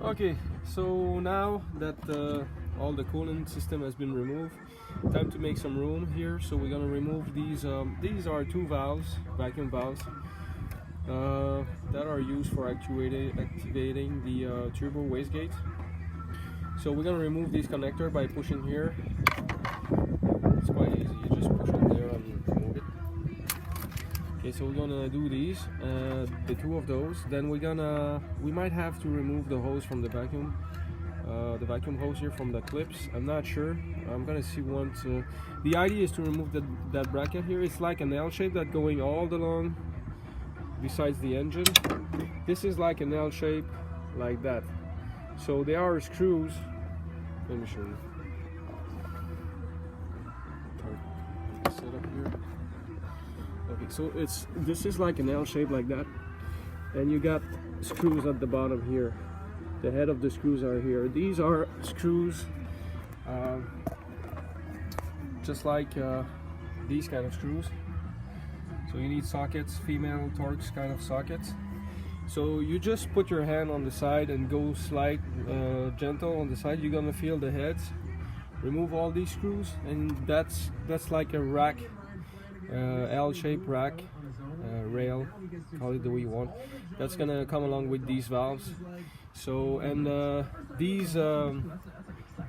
Okay, so now that all the coolant system has been removed, time to make some room here. So we're gonna remove these. These are two valves, vacuum valves, that are used for activating the turbo wastegate. So we're gonna remove this connector by pushing here. It's quite easy. You just push it there and remove it. Okay, so we're gonna do these, the two of those. Then we might have to remove the hose from the vacuum hose here from the clips. I'm not sure. I'm gonna see once. The idea is to remove that bracket here. It's like an L shape that going all along besides the engine. This is like an L shape like that. So there are screws. Let me show you. Set up here. Okay, so this is like an L shape like that, and you got screws at the bottom here. The head of the screws are here. These are screws, just like these kind of screws. So you need sockets, female Torx kind of sockets. So you just put your hand on the side and go slight, gentle on the side. You're gonna feel the heads. Remove all these screws, and that's like a rack, L-shaped rack, rail, call it the way you want. That's gonna come along with these valves. So, and these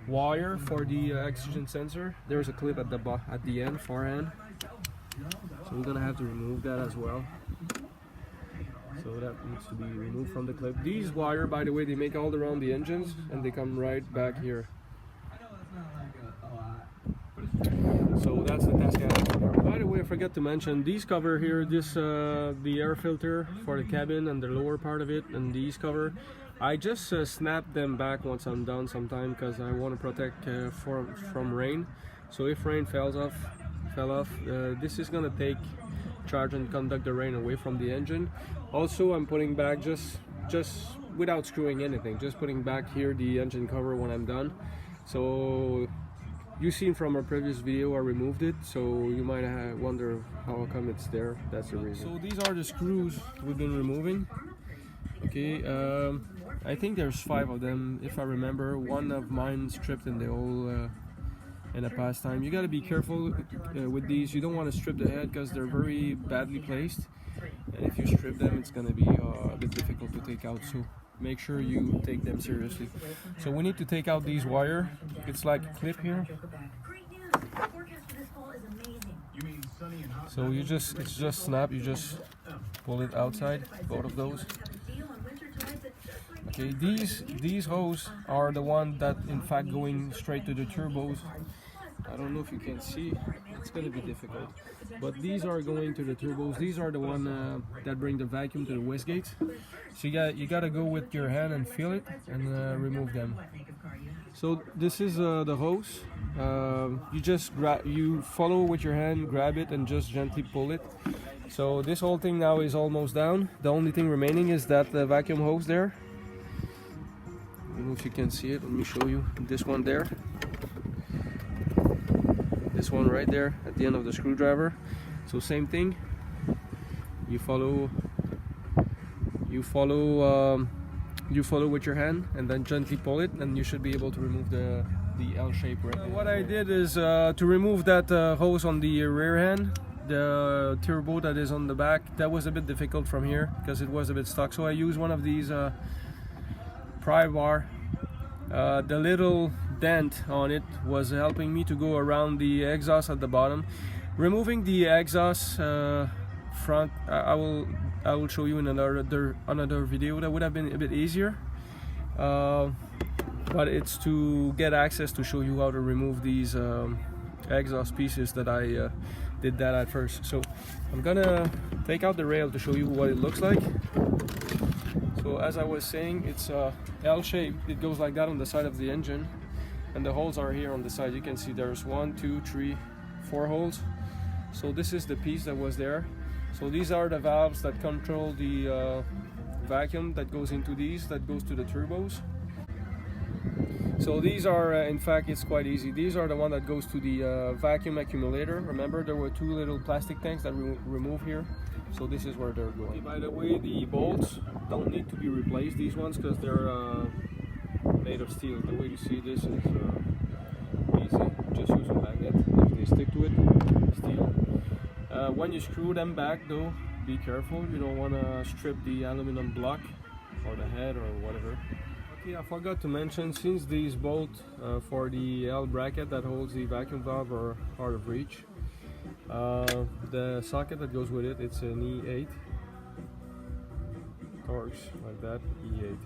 wire for the oxygen sensor, there's a clip at the end, far end. So we're gonna have to remove that as well. So that needs to be removed from the clip. These wire, by the way, they make all around the engines, and they come right back here. So that's the test cab. By the way, I forgot to mention these cover here. This the air filter for the cabin and the lower part of it, and these cover. I just snap them back once I'm done sometime because I want to protect from rain. So if rain fell off, this is gonna take charge and conduct the rain away from the engine. Also, I'm putting back just without screwing anything, just putting back here the engine cover when I'm done. So you've seen from our previous video I removed it, so you might wonder how come it's there. That's the reason. So these are the screws we've been removing. Okay, I think there's 5 of them if I remember. One of mine stripped in the whole in the past time. You got to be careful with these. You don't want to strip the head because they're very badly placed, and if you strip them it's going to be a bit difficult to take out. So make sure you take them seriously. So we need to take out these wire. It's like a clip here. So it's just snap. You just pull it outside, both of those. Okay, these hoses are the one that in fact going straight to the turbos. I don't know if you can see, it's going to be difficult, but these are going to the turbos. These are the one that bring the vacuum to the wastegates. So you got to go with your hand and feel it and remove them. So this is the hose. You follow with your hand, grab it, and just gently pull it. So this whole thing now is almost down. The only thing remaining is that the vacuum hose there. I don't know if you can see it. Let me show you. This one there. This one right there at the end of the screwdriver. So same thing. You follow with your hand and then gently pull it, and you should be able to remove the L shape right there. What I did is to remove that hose on the rear hand, the turbo that is on the back. That was a bit difficult from here because it was a bit stuck. So I used one of these pry bar. The little dent on it was helping me to go around the exhaust at the bottom. Removing the exhaust front, I will show you in another video. That would have been a bit easier, but it's to get access to show you how to remove these exhaust pieces that I did that at first. So I'm gonna take out the rail to show you what it looks like. So as I was saying, it's L shape. It goes like that on the side of the engine, and the holes are here on the side. You can see there's 1, 2, 3, 4 holes. So this is the piece that was there. So these are the valves that control the vacuum that goes into these, that goes to the turbos. So these are, in fact, it's quite easy. These are the one that goes to the vacuum accumulator. Remember, there were 2 little plastic tanks that we remove here. So this is where they're going. By the way, the bolts don't need to be replaced, these ones, because they're made of steel. The way you see this is easy. Just use a magnet. They stick to it. Steel. When you screw them back, though, be careful. You don't want to strip the aluminum block or the head or whatever. Okay, I forgot to mention, since these bolts for the L bracket that holds the vacuum valve are out of reach, the socket that goes with it, it's an E8. Torx like that, E8.